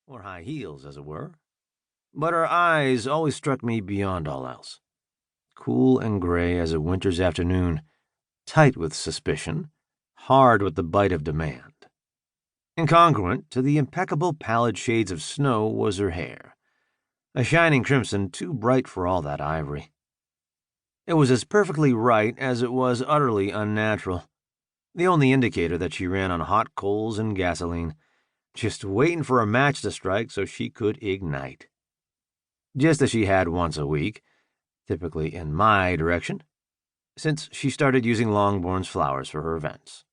or high heels, as it were. But her eyes always struck me beyond all else. Cool and gray as a winter's afternoon, tight with suspicion, hard with the bite of demand. Incongruent to the impeccable pallid shades of snow was her hair, a shining crimson too bright for all that ivory. It was as perfectly right as it was utterly unnatural, the only indicator that she ran on hot coals and gasoline, just waiting for a match to strike so she could ignite. Just as she had once a week, typically in my direction, since she started using Longbourne's flowers for her events.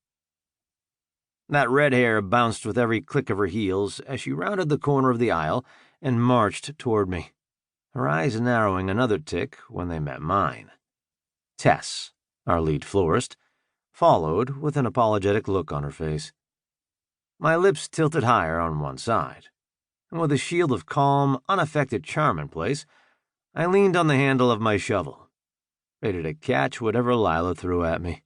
That red hair bounced with every click of her heels as she rounded the corner of the aisle and marched toward me, her eyes narrowing another tick when they met mine. Tess, our lead florist, followed with an apologetic look on her face. My lips tilted higher on one side, and with a shield of calm, unaffected charm in place, I leaned on the handle of my shovel, ready to catch whatever Lila threw at me.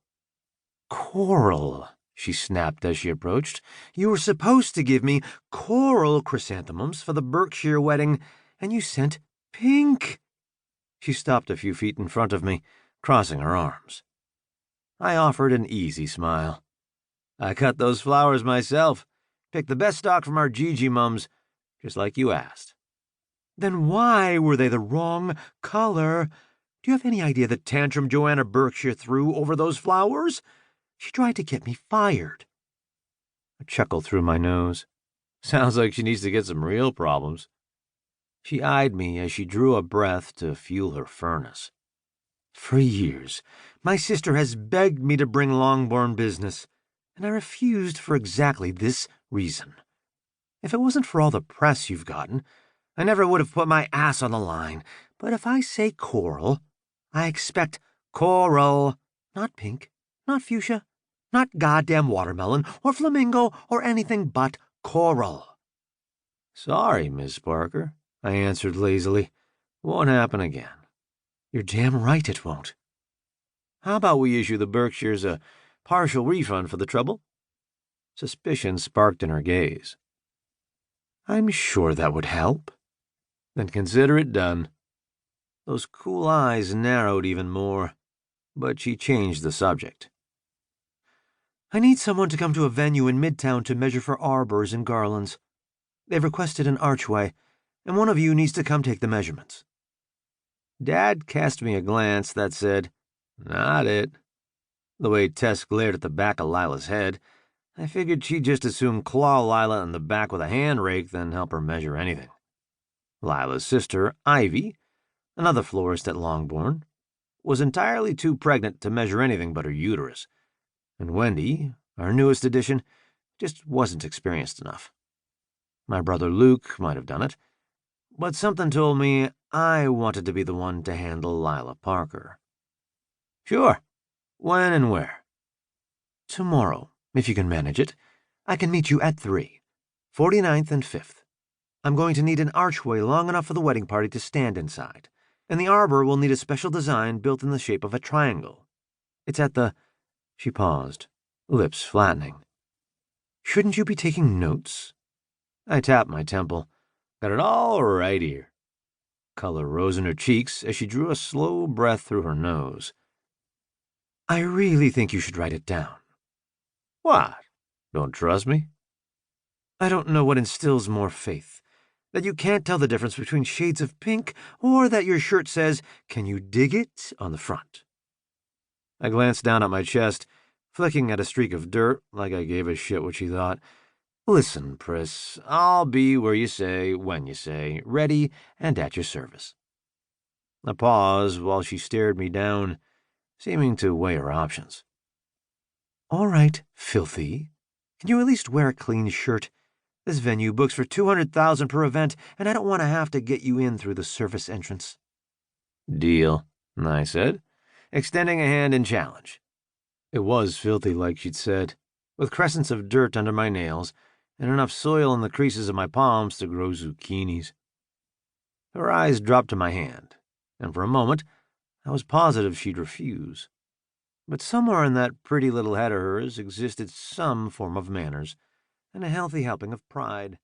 "Coral," she snapped as she approached. "You were supposed to give me coral chrysanthemums for the Berkshire wedding, and you sent pink." She stopped a few feet in front of me, crossing her arms. I offered an easy smile. "I cut those flowers myself, picked the best stock from our Gigi mums, just like you asked." "Then why were they the wrong color? Do you have any idea the tantrum Joanna Berkshire threw over those flowers? She tried to get me fired." A chuckle through my nose. Sounds like she needs to get some real problems. She eyed me as she drew a breath to fuel her furnace. "For years, my sister has begged me to bring Longbourn business, and I refused for exactly this reason. If it wasn't for all the press you've gotten, I never would have put my ass on the line. But if I say coral, I expect coral, not pink, not fuchsia, not goddamn watermelon or flamingo or anything but coral." "Sorry, Miss Parker," I answered lazily. "Won't happen again." "You're damn right it won't." "How about we issue the Berkshires a partial refund for the trouble?" Suspicion sparked in her gaze. "I'm sure that would help." "Then consider it done." Those cool eyes narrowed even more, but she changed the subject. "I need someone to come to a venue in Midtown to measure for arbors and garlands. They've requested an archway, and one of you needs to come take the measurements." Dad cast me a glance that said, "Not it." The way Tess glared at the back of Lila's head, I figured she'd just as soon claw Lila in the back with a hand rake than help her measure anything. Lila's sister, Ivy, another florist at Longbourne, was entirely too pregnant to measure anything but her uterus, and Wendy, our newest addition, just wasn't experienced enough. My brother Luke might have done it, but something told me I wanted to be the one to handle Lila Parker. "Sure. When and where?" "Tomorrow, if you can manage it. I can meet you at 3, 49th and 5th. I'm going to need an archway long enough for the wedding party to stand inside, and the arbor will need a special design built in the shape of a triangle. It's at the—" She paused, lips flattening. "Shouldn't you be taking notes?" I tapped my temple. "Got it all right here." Color rose in her cheeks as she drew a slow breath through her nose. "I really think you should write it down." "What? Don't trust me?" "I don't know what instills more faith. That you can't tell the difference between shades of pink, or that your shirt says, 'Can you dig it?' on the front." I glanced down at my chest, flicking at a streak of dirt like I gave a shit what she thought. "Listen, Pris, I'll be where you say, when you say, ready and at your service." A pause while she stared me down, seeming to weigh her options. "All right, filthy. Can you at least wear a clean shirt? This venue books for $200,000 per event, and I don't want to have to get you in through the service entrance." "Deal," I said, extending a hand in challenge. It was filthy like she'd said, with crescents of dirt under my nails and enough soil in the creases of my palms to grow zucchinis. Her eyes dropped to my hand, and for a moment I was positive she'd refuse. But somewhere in that pretty little head of hers existed some form of manners and a healthy helping of pride.